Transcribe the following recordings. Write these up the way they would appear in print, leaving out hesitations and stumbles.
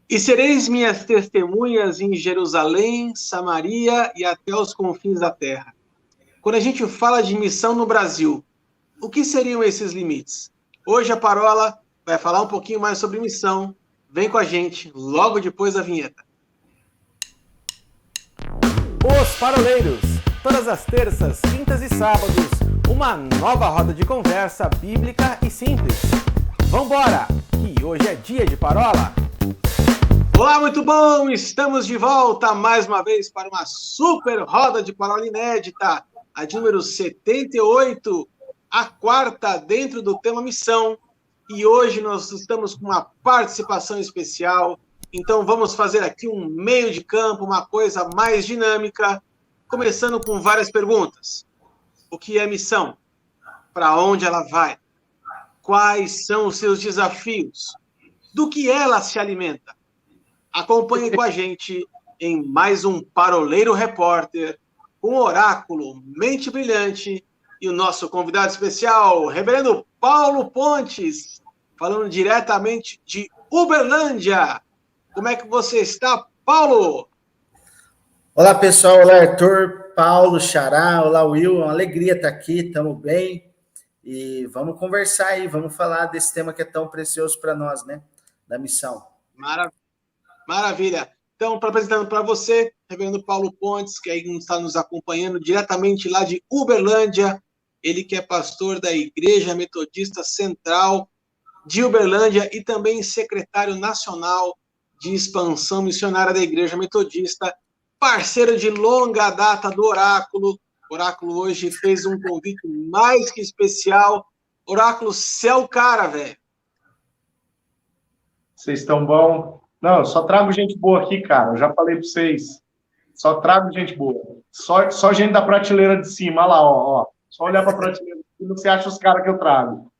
E sereis minhas testemunhas em Jerusalém, Samaria e até os confins da terra. Quando a gente fala de missão no Brasil, o que seriam esses limites? Hoje a Parola vai falar um pouquinho mais sobre missão. Vem com a gente, logo depois da vinheta. Os Paroleiros, todas as terças, quintas e sábados, uma nova roda de conversa bíblica e simples. Vambora, que hoje é dia de Parola. Olá, muito bom! Estamos de volta mais uma vez para uma super roda de Parola inédita, a de número 78, a quarta dentro do tema missão. E hoje nós estamos com uma participação especial, então vamos fazer aqui um meio de campo, uma coisa mais dinâmica, começando com várias perguntas. O que é missão? Para onde ela vai? Quais são os seus desafios? Do que ela se alimenta? Acompanhe com a gente em mais um Paroleiro Repórter, com o Oráculo Mente Brilhante e o nosso convidado especial, Reverendo Paulo Pontes, falando diretamente de Uberlândia. Como é que você está, Paulo? Olá, pessoal. Olá, Arthur, Paulo, Xará. Olá, Will. É uma alegria estar aqui, estamos bem. E vamos conversar aí, vamos falar desse tema que é tão precioso para nós, né? Da missão. Maravilha. Então, apresentando para você, Reverendo Paulo Pontes, que aí está nos acompanhando diretamente lá de Uberlândia, ele que é pastor da Igreja Metodista Central de Uberlândia e também secretário nacional de expansão missionária da Igreja Metodista, parceiro de longa data do Oráculo. O Oráculo hoje fez um convite mais que especial. Oráculo, céu cara, velho. Vocês estão bom? Não, eu só trago gente boa aqui, cara. Eu já falei para vocês. Só trago gente boa. Só gente da prateleira de cima. Olha lá, ó. Só olhar para a prateleira de cima, você acha os caras que eu trago.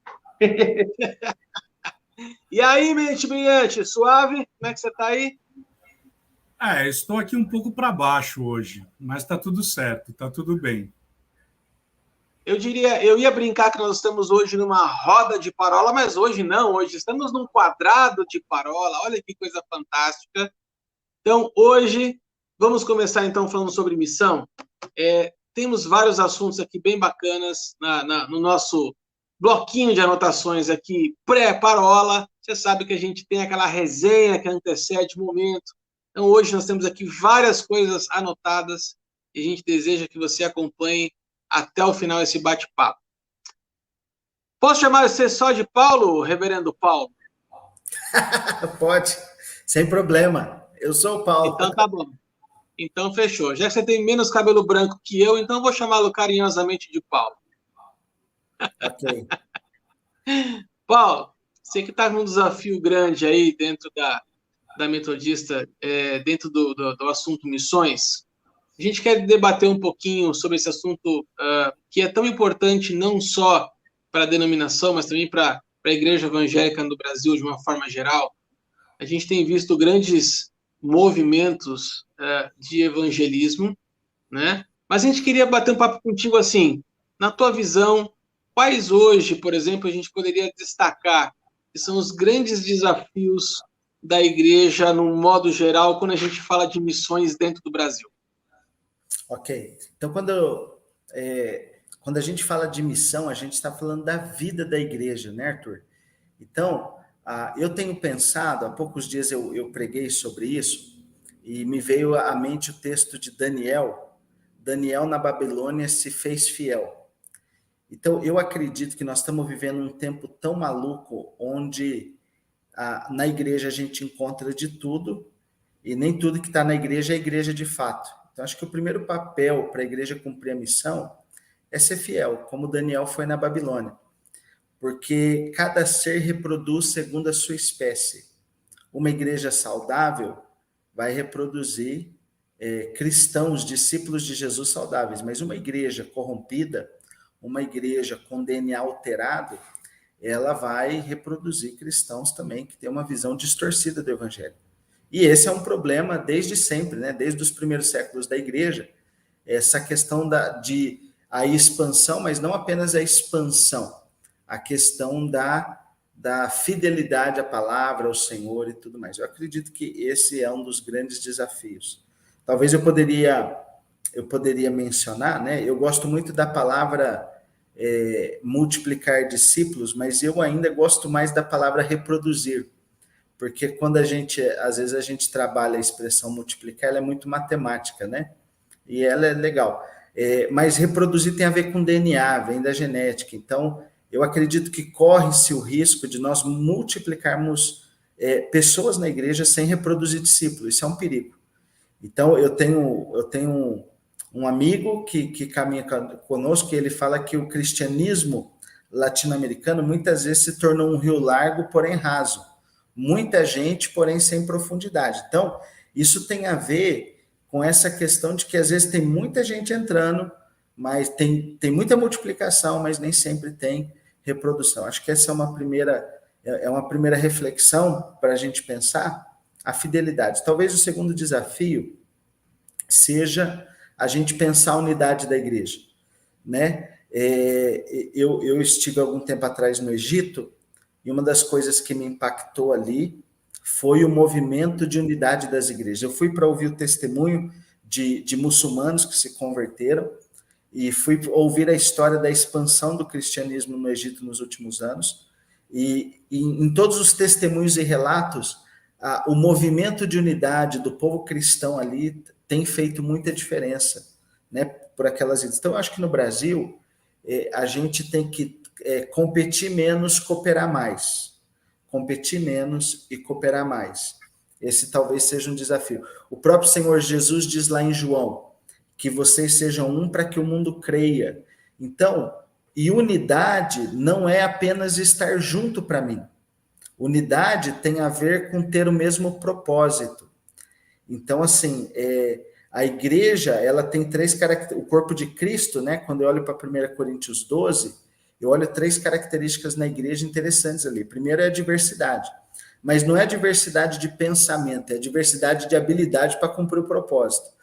E aí, mente brilhante, suave? Como é que você está aí? Estou aqui um pouco para baixo hoje, mas está tudo certo, está tudo bem. Eu ia brincar que nós estamos hoje numa roda de parola, mas hoje não, hoje estamos num quadrado de parola, olha que coisa fantástica. Então, hoje, vamos começar então falando sobre missão. Temos vários assuntos aqui bem bacanas no nosso bloquinho de anotações aqui, pré-parola. Você sabe que a gente tem aquela resenha que antecede o momento. Então, hoje nós temos aqui várias coisas anotadas e a gente deseja que você acompanhe até o final esse bate-papo. Posso chamar você só de Paulo, Reverendo Paulo? Pode, sem problema. Eu sou o Paulo. Então tá bom. Então fechou. Já que você tem menos cabelo branco que eu, então vou chamá-lo carinhosamente de Paulo. Ok. Paulo, você que está num desafio grande aí dentro da Metodista, dentro do assunto missões, a gente quer debater um pouquinho sobre esse assunto que é tão importante não só para a denominação, mas também para a Igreja Evangélica no Brasil de uma forma geral. A gente tem visto grandes movimentos de evangelismo, né? Mas a gente queria bater um papo contigo assim, na tua visão, quais hoje, por exemplo, a gente poderia destacar que são os grandes desafios da igreja, no modo geral, quando a gente fala de missões dentro do Brasil? Ok. Então, quando a gente fala de missão, a gente está falando da vida da igreja, né, Arthur? Então, eu tenho pensado, há poucos dias eu preguei sobre isso, e me veio à mente o texto de Daniel. Daniel na Babilônia se fez fiel. Então, eu acredito que nós estamos vivendo um tempo tão maluco, onde na igreja a gente encontra de tudo, e nem tudo que está na igreja é igreja de fato. Então, acho que o primeiro papel para a igreja cumprir a missão é ser fiel, como Daniel foi na Babilônia. Porque cada ser reproduz segundo a sua espécie. Uma igreja saudável vai reproduzir cristãos, discípulos de Jesus saudáveis, mas uma igreja corrompida, uma igreja com DNA alterado, ela vai reproduzir cristãos também que têm uma visão distorcida do evangelho. E esse é um problema desde sempre, né? Desde os primeiros séculos da igreja, essa questão de a expansão, mas não apenas a expansão, a questão da da fidelidade à palavra, ao Senhor e tudo mais. Eu acredito que esse é um dos grandes desafios. Talvez eu poderia mencionar, né? Eu gosto muito da palavra multiplicar discípulos, mas eu ainda gosto mais da palavra reproduzir, porque quando às vezes a gente trabalha a expressão multiplicar, ela é muito matemática, né? E ela é legal. Mas reproduzir tem a ver com DNA, vem da genética. Então, eu acredito que corre-se o risco de nós multiplicarmos pessoas na igreja sem reproduzir discípulos. Isso é um perigo. Então, eu tenho um amigo que caminha conosco, e ele fala que o cristianismo latino-americano muitas vezes se tornou um rio largo, porém raso. Muita gente, porém sem profundidade. Então, isso tem a ver com essa questão de que às vezes tem muita gente entrando, mas tem muita multiplicação, mas nem sempre tem reprodução. Acho que essa é uma primeira reflexão para a gente pensar a fidelidade. Talvez o segundo desafio seja a gente pensar a unidade da igreja, né? Eu estive algum tempo atrás no Egito, e uma das coisas que me impactou ali foi o movimento de unidade das igrejas. Eu fui para ouvir o testemunho de muçulmanos que se converteram, e fui ouvir a história da expansão do cristianismo no Egito nos últimos anos, e em todos os testemunhos e relatos, o movimento de unidade do povo cristão ali tem feito muita diferença, né, por aquelas ilhas. Então, eu acho que no Brasil, a gente tem que competir menos, cooperar mais. Competir menos e cooperar mais. Esse talvez seja um desafio. O próprio Senhor Jesus diz lá em João, que vocês sejam um para que o mundo creia. Então, e unidade não é apenas estar junto para mim. Unidade tem a ver com ter o mesmo propósito. Então, assim, a igreja, ela tem 3 características. O corpo de Cristo, né? Quando eu olho para 1 Coríntios 12, eu olho 3 características na igreja interessantes ali. Primeiro é a diversidade. Mas não é a diversidade de pensamento, é a diversidade de habilidade para cumprir o propósito.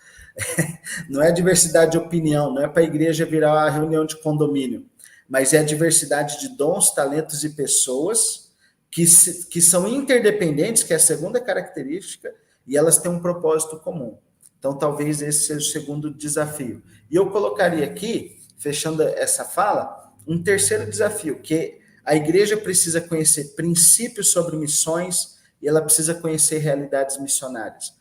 Não é a diversidade de opinião, não é para a igreja virar uma reunião de condomínio, mas é a diversidade de dons, talentos e pessoas que são interdependentes, que é a segunda característica, e elas têm um propósito comum. Então, talvez esse seja o segundo desafio. E eu colocaria aqui, fechando essa fala, um terceiro desafio, que a igreja precisa conhecer princípios sobre missões e ela precisa conhecer realidades missionárias.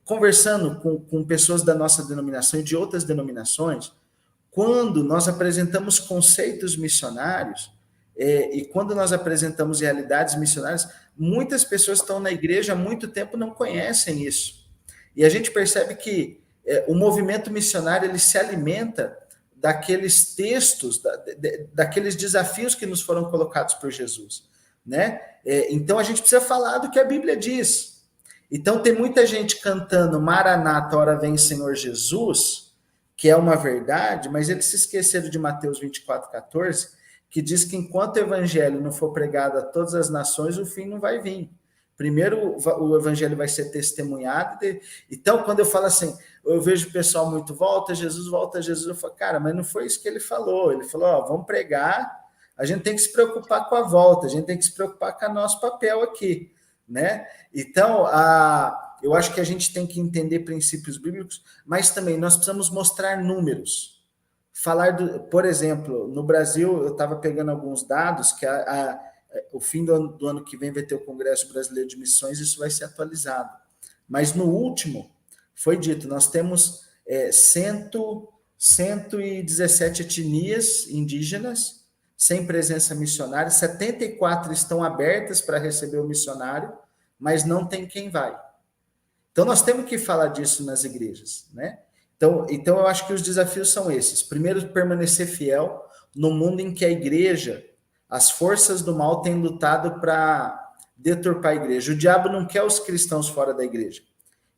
Conversando com pessoas da nossa denominação e de outras denominações, quando nós apresentamos conceitos missionários e quando nós apresentamos realidades missionárias, muitas pessoas que estão na igreja há muito tempo não conhecem isso. E a gente percebe que o movimento missionário ele se alimenta daqueles textos, daqueles desafios que nos foram colocados por Jesus, né? Então a gente precisa falar do que a Bíblia diz. Então tem muita gente cantando Maranata, ora vem Senhor Jesus, que é uma verdade, mas eles se esqueceram de Mateus 24:14, que diz que enquanto o evangelho não for pregado a todas as nações, o fim não vai vir. Primeiro o evangelho vai ser testemunhado. Então, quando eu falo assim, eu vejo o pessoal muito, volta Jesus, eu falo, cara, mas não foi isso que ele falou. Ele falou, vamos pregar, a gente tem que se preocupar com a volta, a gente tem que se preocupar com o nosso papel aqui, né? Então, eu acho que a gente tem que entender princípios bíblicos, mas também nós precisamos mostrar números. Por exemplo, no Brasil, eu estava pegando alguns dados que o fim do ano que vem vai ter o Congresso Brasileiro de Missões, isso vai ser atualizado. Mas no último, foi dito, nós temos 117 etnias indígenas sem presença missionária, 74 estão abertas para receber o missionário, mas não tem quem vai. Então, nós temos que falar disso nas igrejas, né? Então, eu acho que os desafios são esses. Primeiro, permanecer fiel no mundo em que a igreja, as forças do mal têm lutado para deturpar a igreja. O diabo não quer os cristãos fora da igreja.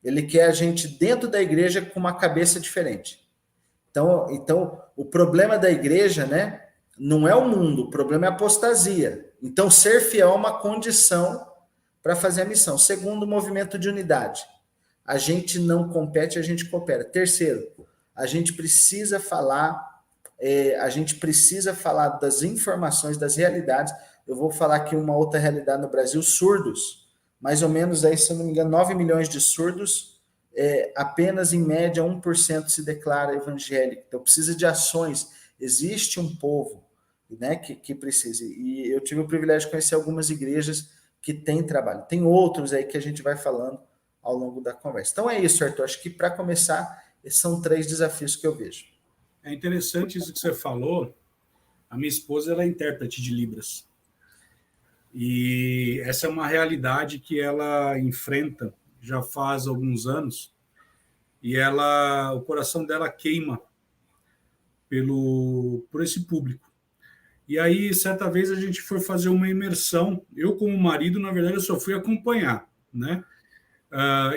Ele quer a gente dentro da igreja com uma cabeça diferente. Então o problema da igreja, né, não é o mundo, o problema é a apostasia. Então, ser fiel é uma condição para fazer a missão. Segundo, o movimento de unidade. A gente não compete, a gente coopera. Terceiro, a gente precisa falar das informações, das realidades. eu vou falar aqui uma outra realidade no Brasil, surdos, mais ou menos aí, se eu não me engano, 9 milhões de surdos, apenas em média 1% se declara evangélico. Então precisa de ações, existe um povo, né, que precisa, e eu tive o privilégio de conhecer algumas igrejas que têm trabalho, tem outros aí que a gente vai falando ao longo da conversa. Então é isso, Arthur, acho que para começar, esses são 3 desafios que eu vejo. É interessante isso que você falou. A minha esposa, ela é intérprete de Libras. E essa é uma realidade que ela enfrenta já faz alguns anos. E o coração dela queima por esse público. E aí, certa vez, a gente foi fazer uma imersão. Eu, como marido, na verdade, eu só fui acompanhar, né?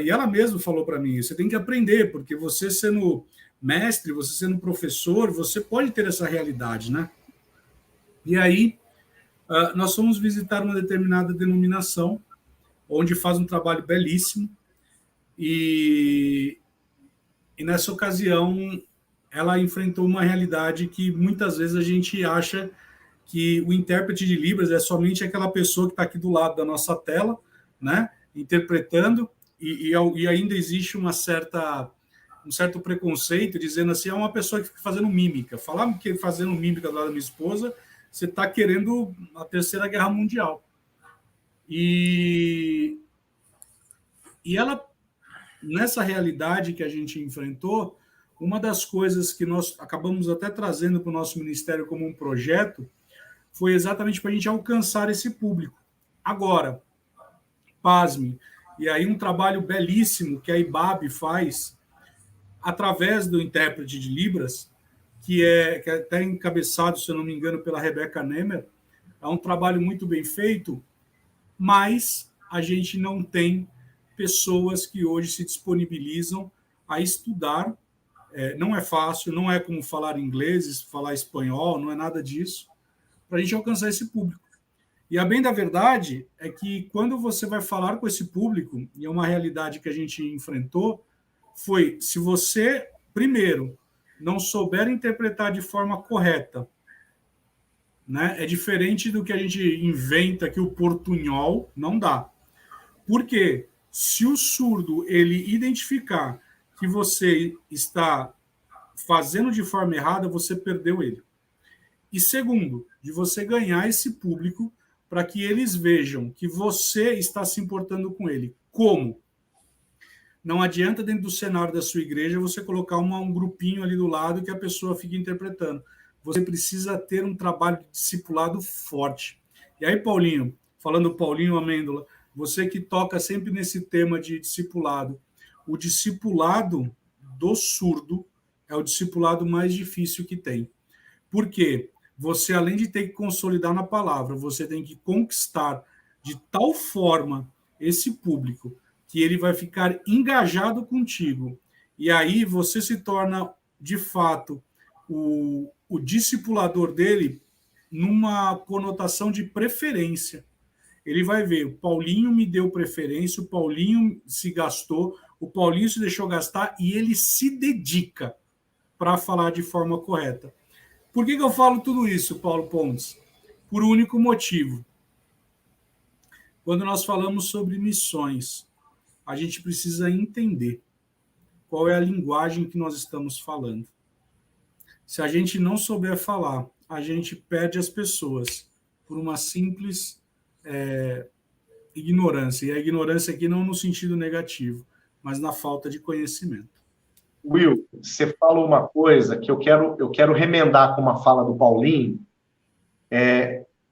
E ela mesma falou para mim, você tem que aprender, porque você sendo mestre, você sendo professor, você pode ter essa realidade, né? E aí, nós fomos visitar uma determinada denominação, onde faz um trabalho belíssimo, e nessa ocasião, ela enfrentou uma realidade que muitas vezes a gente acha que o intérprete de Libras é somente aquela pessoa que está aqui do lado da nossa tela, né, interpretando, e ainda existe um certo preconceito, dizendo assim, é uma pessoa que fica fazendo mímica. Falar que fazendo mímica do lado da minha esposa, você está querendo a Terceira Guerra Mundial. E ela, nessa realidade que a gente enfrentou, uma das coisas que nós acabamos até trazendo para o nosso ministério como um projeto foi exatamente para a gente alcançar esse público. Agora, pasme, e aí um trabalho belíssimo que a IBAB faz através do intérprete de Libras, que é até encabeçado, se eu não me engano, pela Rebecca Nemer. É um trabalho muito bem feito, mas a gente não tem pessoas que hoje se disponibilizam a estudar. Não é fácil, não é como falar inglês, falar espanhol, não é nada disso, para a gente alcançar esse público. E a bem da verdade é que quando você vai falar com esse público, e é uma realidade que a gente enfrentou, foi, se você, primeiro, não souber interpretar de forma correta, né, é diferente do que a gente inventa aqui, o portunhol, não dá. Porque se o surdo ele identificar que você está fazendo de forma errada, você perdeu ele. E segundo, de você ganhar esse público para que eles vejam que você está se importando com ele. Como? Não adianta dentro do cenário da sua igreja você colocar um grupinho ali do lado que a pessoa fica interpretando. Você precisa ter um trabalho de discipulado forte. E aí, Paulinho, falando Paulinho Amêndola, você que toca sempre nesse tema de discipulado, o discipulado do surdo é o discipulado mais difícil que tem. Por quê? Você, além de ter que consolidar na palavra, você tem que conquistar de tal forma esse público que ele vai ficar engajado contigo. E aí você se torna, de fato, o discipulador dele numa conotação de preferência. Ele vai ver, o Paulinho me deu preferência, o Paulinho se gastou, o Paulinho se deixou gastar e ele se dedica para falar de forma correta. Por que eu falo tudo isso, Paulo Pontes? Por um único motivo. Quando nós falamos sobre missões, a gente precisa entender qual é a linguagem que nós estamos falando. Se a gente não souber falar, a gente perde as pessoas por uma simples ignorância. E a ignorância aqui não no sentido negativo, mas na falta de conhecimento. Will, você falou uma coisa que eu quero remendar com uma fala do Paulinho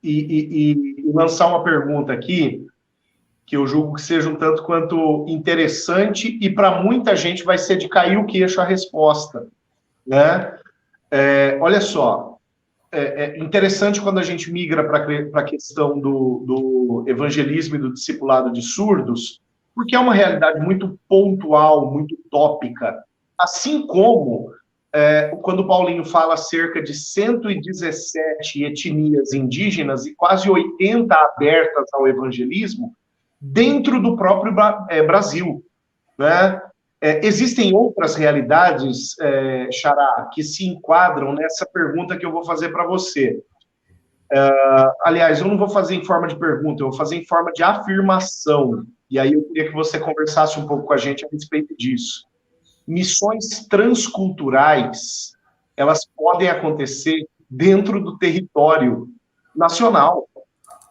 e lançar uma pergunta aqui que eu julgo que seja um tanto quanto interessante e para muita gente vai ser de cair o queixo a resposta, né? Olha só, é interessante quando a gente migra para a questão do evangelismo e do discipulado de surdos, porque é uma realidade muito pontual, muito tópica. Assim como quando o Paulinho fala cerca de 117 etnias indígenas e quase 80 abertas ao evangelismo dentro do próprio Brasil, né? Existem outras realidades, Xará, que se enquadram nessa pergunta que eu vou fazer para você. Aliás, eu não vou fazer em forma de pergunta, eu vou fazer em forma de afirmação. E aí eu queria que você conversasse um pouco com a gente a respeito disso. Missões transculturais, elas podem acontecer dentro do território nacional.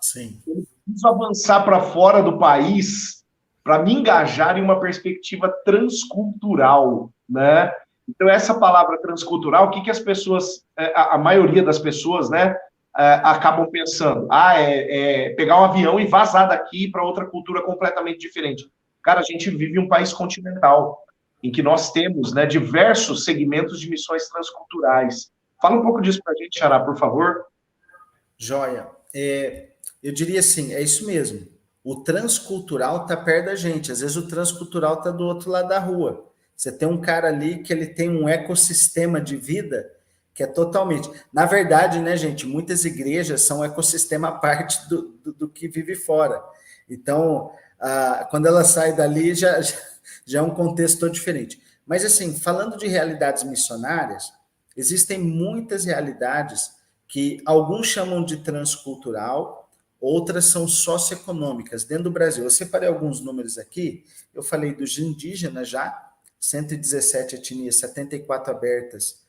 Sim. Eu preciso avançar para fora do país para me engajar em uma perspectiva transcultural, né? Então, essa palavra transcultural, o que as pessoas, a maioria das pessoas, né, acabam pensando? É pegar um avião e vazar daqui para outra cultura completamente diferente. Cara, a gente vive um país continental, em que nós temos, né, diversos segmentos de missões transculturais. Fala um pouco disso para a gente, Xará, por favor. Joia. Eu diria assim, é isso mesmo. O transcultural está perto da gente. Às vezes o transcultural está do outro lado da rua. Você tem um cara ali que ele tem um ecossistema de vida que é totalmente... Na verdade, né, gente, muitas igrejas são um ecossistema à parte do que vive fora. Então, quando ela sai dali, já é um contexto todo diferente. Mas, assim, falando de realidades missionárias, existem muitas realidades que alguns chamam de transcultural, outras são socioeconômicas dentro do Brasil. Eu separei alguns números aqui, eu falei dos indígenas já, 117 etnias, 74 abertas,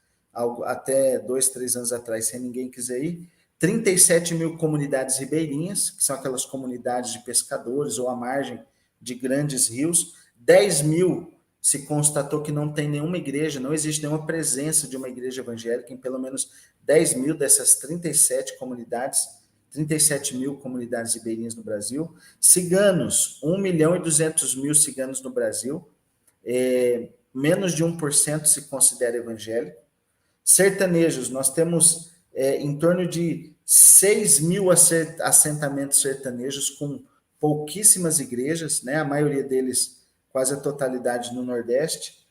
até 2, 3 anos atrás, sem ninguém quiser ir, 37 mil comunidades ribeirinhas, que são aquelas comunidades de pescadores ou à margem de grandes rios, 10 mil se constatou que não tem nenhuma igreja, não existe nenhuma presença de uma igreja evangélica em pelo menos 10 mil dessas 37 comunidades, 37 mil comunidades ribeirinhas no Brasil. Ciganos, 1.200.000 ciganos no Brasil, menos de 1% se considera evangélico. Sertanejos, nós temos em torno de 6 mil assentamentos sertanejos com pouquíssimas igrejas, né? A maioria deles, quase a totalidade no Nordeste.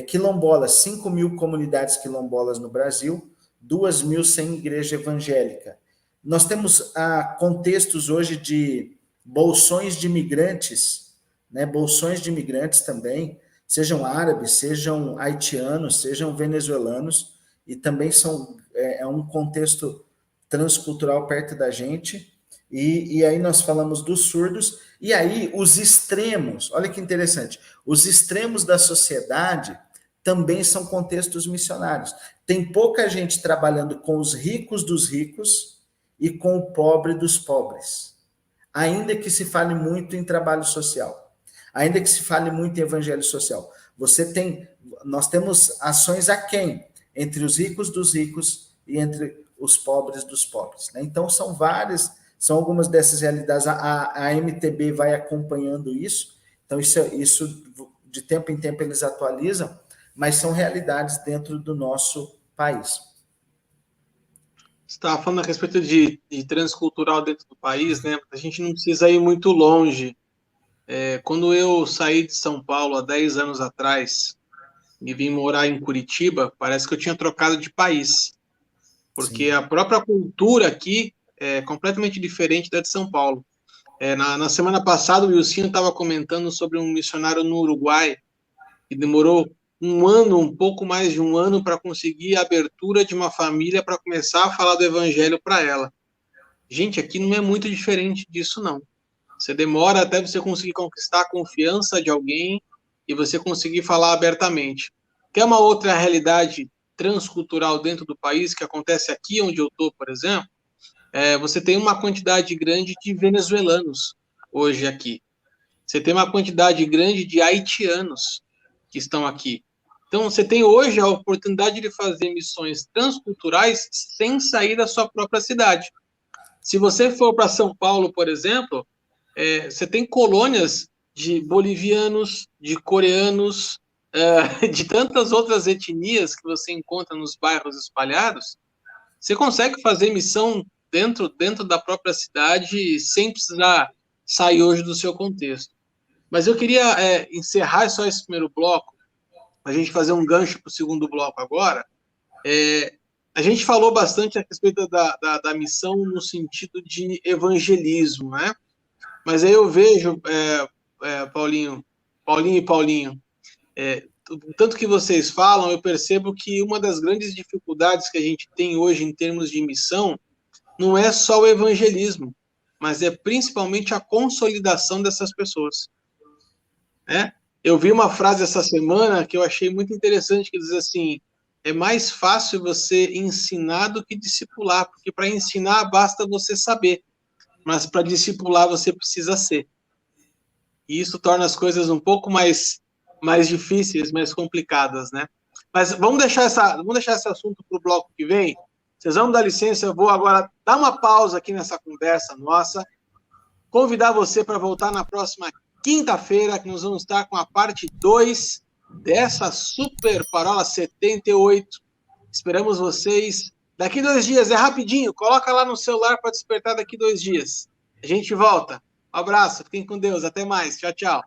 Quilombolas, 5 mil comunidades quilombolas no Brasil, 2 mil sem igreja evangélica. Nós temos contextos hoje de bolsões de imigrantes, né? Bolsões de imigrantes também, sejam árabes, sejam haitianos, sejam venezuelanos, e também é um contexto transcultural perto da gente. E aí nós falamos dos surdos, e aí os extremos, olha que interessante, os extremos da sociedade também são contextos missionários. Tem pouca gente trabalhando com os ricos dos ricos e com o pobre dos pobres, ainda que se fale muito em trabalho social, ainda que se fale muito em evangelho social. Nós temos ações aquém entre os ricos dos ricos e entre os pobres dos pobres, né? Então são algumas dessas realidades. A MTB vai acompanhando isso, então isso de tempo em tempo eles atualizam, mas são realidades dentro do nosso país. Você estava falando a respeito de transcultural dentro do país, né? A gente não precisa ir muito longe. Quando eu saí de São Paulo há 10 anos atrás e vim morar em Curitiba, parece que eu tinha trocado de país, porque Sim. A própria cultura aqui é completamente diferente da de São Paulo. Na semana passada, o Wilson estava comentando sobre um missionário no Uruguai, que demorou um pouco mais de um ano, para conseguir a abertura de uma família para começar a falar do evangelho para ela. Gente, aqui não é muito diferente disso, não. Você demora até você conseguir conquistar a confiança de alguém e você conseguir falar abertamente. Quer uma outra realidade transcultural dentro do país, que acontece aqui onde eu estou, por exemplo? Você tem uma quantidade grande de venezuelanos hoje aqui. Você tem uma quantidade grande de haitianos que estão aqui. Então, você tem hoje a oportunidade de fazer missões transculturais sem sair da sua própria cidade. Se você for para São Paulo, por exemplo, você tem colônias de bolivianos, de coreanos, de tantas outras etnias que você encontra nos bairros espalhados. Você consegue fazer missão dentro da própria cidade sem precisar sair hoje do seu contexto. Mas eu queria encerrar só esse primeiro bloco, a gente fazer um gancho para o segundo bloco agora. A gente falou bastante a respeito da missão no sentido de evangelismo, né? Mas aí eu vejo, Paulinho e Paulinho, tanto que vocês falam, eu percebo que uma das grandes dificuldades que a gente tem hoje em termos de missão não é só o evangelismo, mas é principalmente a consolidação dessas pessoas. Né? Eu vi uma frase essa semana que eu achei muito interessante, que diz assim: é mais fácil você ensinar do que discipular, porque para ensinar basta você saber, mas para discipular você precisa ser. E isso torna as coisas um pouco mais difíceis, mais complicadas, né? Mas vamos deixar esse assunto para o bloco que vem. Vocês vão me dar licença, eu vou agora dar uma pausa aqui nessa conversa nossa, convidar você para voltar na próxima quinta-feira, que nós vamos estar com a parte 2 dessa Super Parola 78. Esperamos vocês daqui 2 dias, é rapidinho, coloca lá no celular para despertar daqui 2 dias. A gente volta. Um abraço, fiquem com Deus, até mais, tchau, tchau.